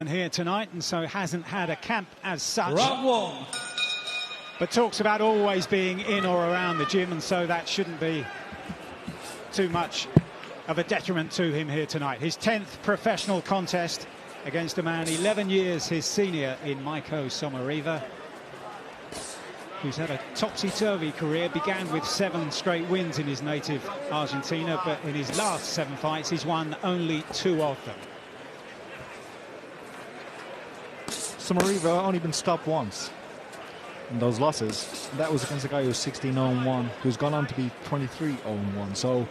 here tonight, and so hasn't had a camp as such. Round one. But talks about always being in or around the gym, and so that shouldn't be too much of a detriment to him here tonight. His 10th professional contest against a man 11 years his senior in Maico, Sommariva, who's had a topsy-turvy career. Began with 7 straight wins in his native Argentina, but in his last 7 fights he's won only 2 of them. Sommariva only been stopped once in those losses. That was against a guy who was 16-0-1, who's gone on to be 23-0-1. So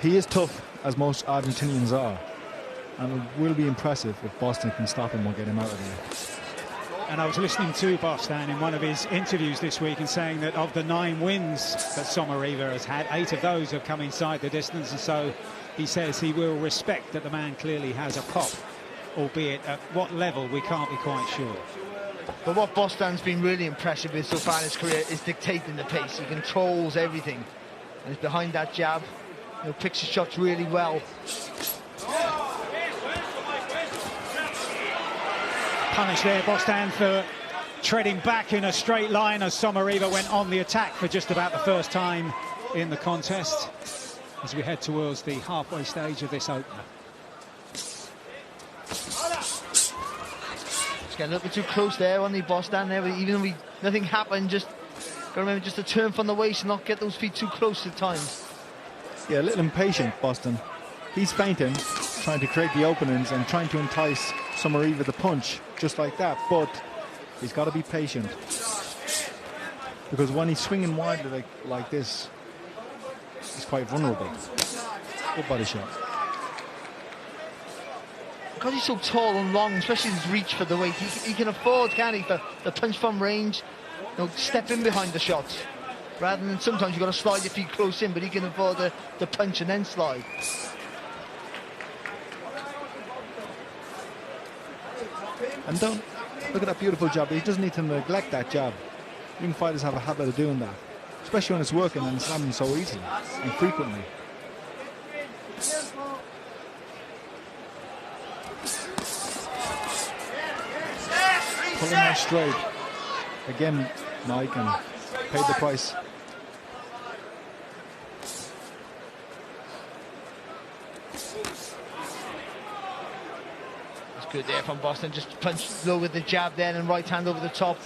he is tough, as most Argentinians are, and it will be impressive if Bostan can stop him or get him out of there. And I was listening to Bostan in one of his interviews this week and saying that of the 9 wins that Sommariva has had, 8 of those have come inside the distance, and so he says he will respect that the man clearly has a pop, albeit at what level we can't be quite sure. But what Bostan's been really impressive with so far in his career is dictating the pace. He controls everything, and he's behind that jab, you know, picks his shots really well. Punish there, Bostan, for treading back in a straight line as Sommariva went on the attack for just about the first time in the contest as we head towards the halfway stage of this opener. Just getting a little bit too close there on the Bostan there, but even though nothing happened, just gotta remember just to turn from the waist and not get those feet too close at times. Yeah, a little impatient, Bostan. He's feinting, trying to create the openings and trying to entice Sommariva to punch just like that, but he's got to be patient, because when he's swinging wide like this, he's quite vulnerable. Good body shot. Because he's so tall and long, especially his reach for the weight, he can afford, can't he, for the punch from range, you know, step in behind the shots, rather than sometimes you've got to slide your feet close in, but he can afford the punch and then slide. And don't look at that beautiful jab. He doesn't need to neglect that jab. Young fighters have a habit of doing that, especially when it's working and it's happening so easily and frequently. Pulling that straight. Again, Mike, and paid the price. Good there from Bostan, just punched low with the jab then and right hand over the top.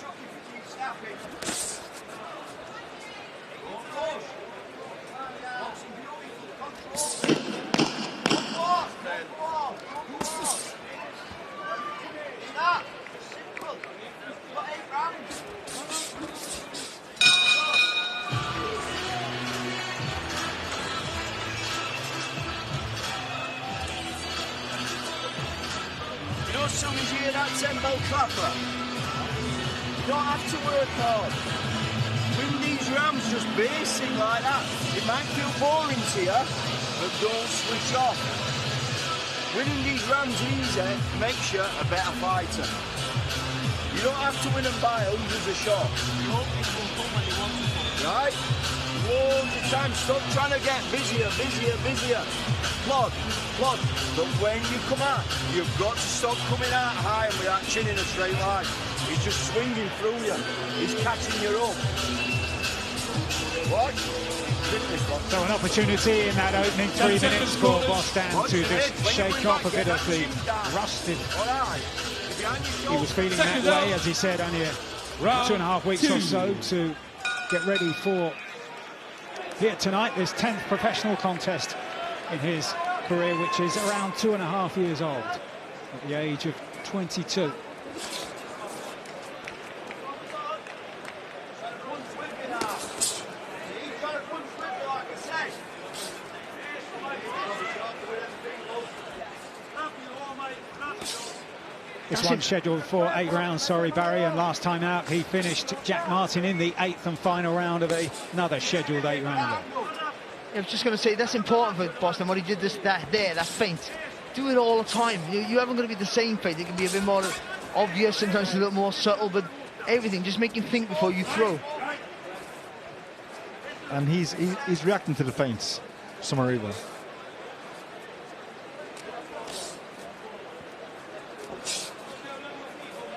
As soon as you hear that tempo clapper, you don't have to work hard. Win these rounds just basic like that. It might feel boring to you, but don't switch off. Winning these rounds easy makes you a better fighter. You don't have to win them by hundreds of shots. You hope it will come when you want to come. Right? Loads of time. Stop trying to get busier. Plod. But when you come out, you've got to stop coming out high and with that chin in a straight line. He's just swinging through you. He's catching you up. What? So an opportunity in that opening 3 minutes for Bostan to just shake off a bit of the rust he was feeling that way, as he said, only 2.5 weeks or so to get ready for here tonight, this 10th professional contest in his career, which is around 2.5 years old at the age of 22. This one's scheduled for 8 rounds, sorry, Barry, and last time out he finished Jack Martin in the 8th and final round of another scheduled 8-rounder. I was just going to say, that's important for Bostan, what he did that feint. Do it all the time. You haven't going to be the same feint. It can be a bit more obvious, sometimes a little more subtle, but everything, just make him think before you throw. And he's reacting to the feints, Sommariva.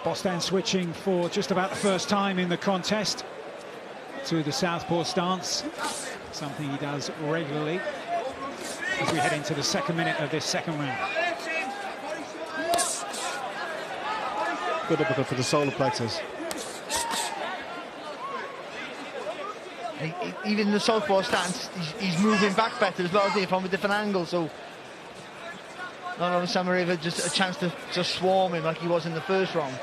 Bostan switching for just about the first time in the contest to the southpaw stance, something he does regularly as we head into the second minute of this second round. Good uppercut for the solar plexus. Even in the southpaw stance, he's moving back better as well, isn't he, from a different angle, so not only Sommariva just a chance to just swarm him like he was in the first round.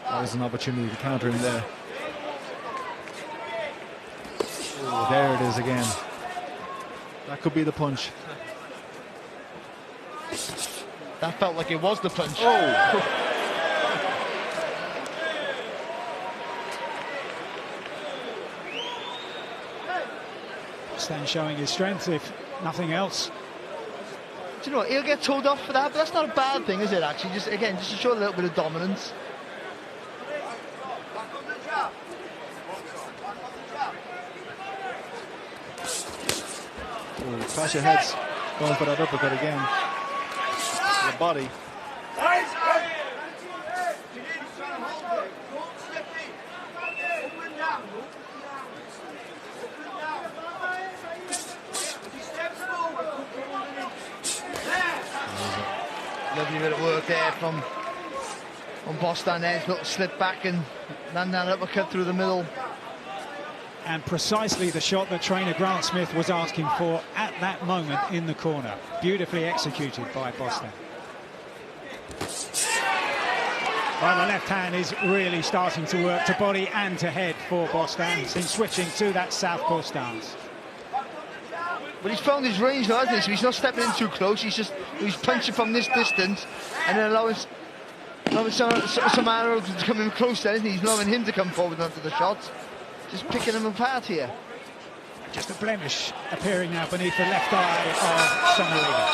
That was an opportunity to counter him there. Oh, there it is again. That could be the punch. That felt like it was the punch. Oh! Bostan showing his strength, if nothing else. Do you know what? He'll get told off for that, but that's not a bad thing, is it, actually? Just to show a little bit of dominance. Clash of heads, going for that uppercut again. The body. Lovely bit of work there from Bostan there. Little slip back and land that uppercut through the middle. And precisely the shot that trainer Grant Smith was asking for at that moment in the corner. Beautifully executed by Bostan. Well, the left hand is really starting to work to body and to head for Bostan. He's been switching to that southpaw stance. But he's found his range now, hasn't he? So he's not stepping in too close. He's punching from this distance and then allowing Sommariva to come in close then, isn't he? He's allowing him to come forward onto the shots. Just picking them apart here. Just a blemish appearing now beneath the left eye of Sommariva.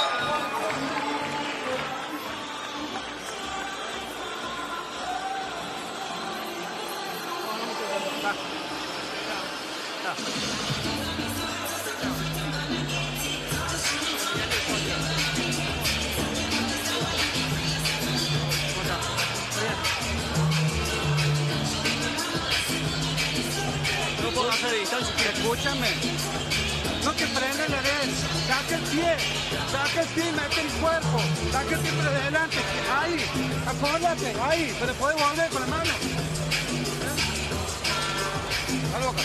Escúchame, no que frene le des, saca el pie y mete el cuerpo, saca el pie por adelante, ahí, apóyate, ahí, pero puede volver con la mano. A la boca.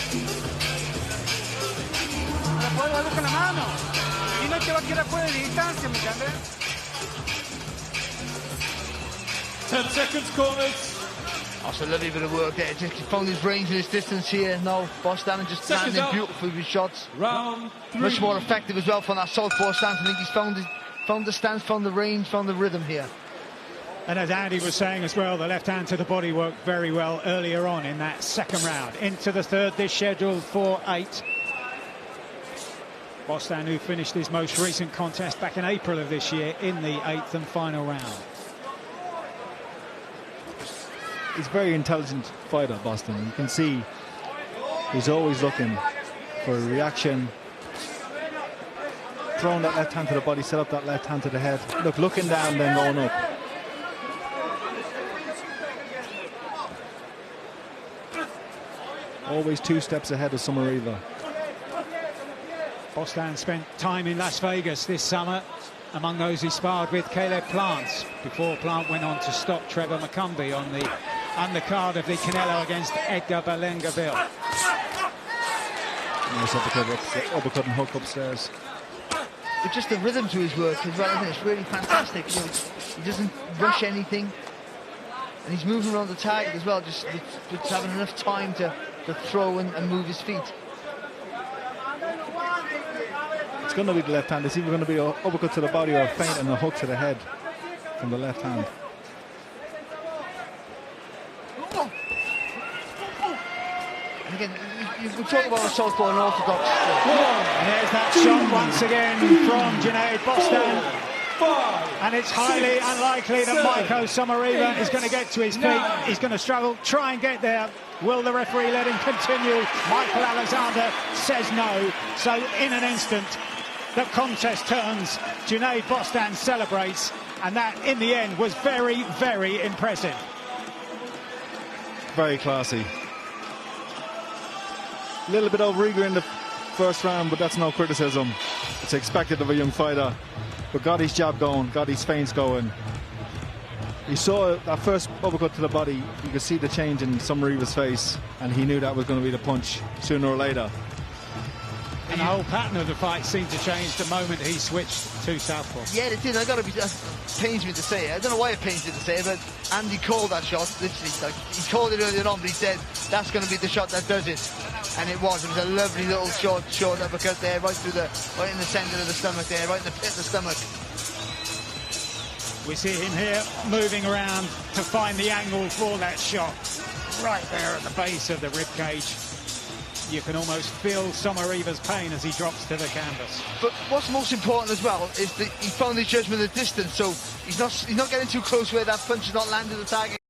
Pero puede volver con la mano. Y no es que va a quedar fuera de distancia, ¿me entiendes? 10 seconds corners. That's a lovely bit of work there. Just found his range and his distance here. Now Bostan and just landing beautiful with his shots. Round 3. Much more effective as well from that southpaw stance. I think he's found the stance, found the range, found the rhythm here. And as Andy was saying as well, the left hand to the body worked very well earlier on in that second round. Into the third, this scheduled for 8. Bostan, who finished his most recent contest back in April of this year in the 8th and final round. He's a very intelligent fighter, Bostan. You can see he's always looking for a reaction. Throwing that left hand to the body, set up that left hand to the head. Look, looking down, then going up. Always 2 steps ahead of Sommariva. Bostan spent time in Las Vegas this summer. Among those he sparred with Caleb Plant before Plant went on to stop Trevor McCumbee on the undercard of the Canelo against Edgar Berlanga-Bill. Nice uppercut and hook upstairs. But just the rhythm to his work as well, isn't it? It's really fantastic. You know, he doesn't rush anything, and he's moving around the target as well, just having enough time to throw and move his feet. It's going to be the left hand. It's either going to be an uppercut to the body or a feint and a hook to the head from the left hand. And again, we talk about a southpaw and orthodox. And there's that shot once again from Junaid Bostan. 5. And it's highly unlikely that Maico Sommariva is going to get to his feet. He's going to struggle, try and get there. Will the referee let him continue? Michael Alexander says no. So in an instant, the contest turns. Junaid Bostan celebrates. And that, in the end, was very, very impressive. Very classy. A little bit over-eager in the first round, but that's no criticism. It's expected of a young fighter. But got his jab going, got his feints going. He saw that first uppercut to the body. You could see the change in Sommariva's face, and he knew that was going to be the punch sooner or later. And the whole pattern of the fight seemed to change the moment he switched to southpaw. Yeah, it did. Pains me to say it. I don't know why it pains me to say it, but Andy called that shot. Literally, like, he called it earlier on, but he said that's going to be the shot that does it, and it was. It was a lovely little short uppercut there, right in the centre of the stomach there, right in the pit of the stomach. We see him here moving around to find the angle for that shot. Right there at the base of the rib cage. You can almost feel Sommariva's pain as he drops to the canvas. But what's most important as well is that he found his judgment at distance, so he's not getting too close where that punch is not landing the target.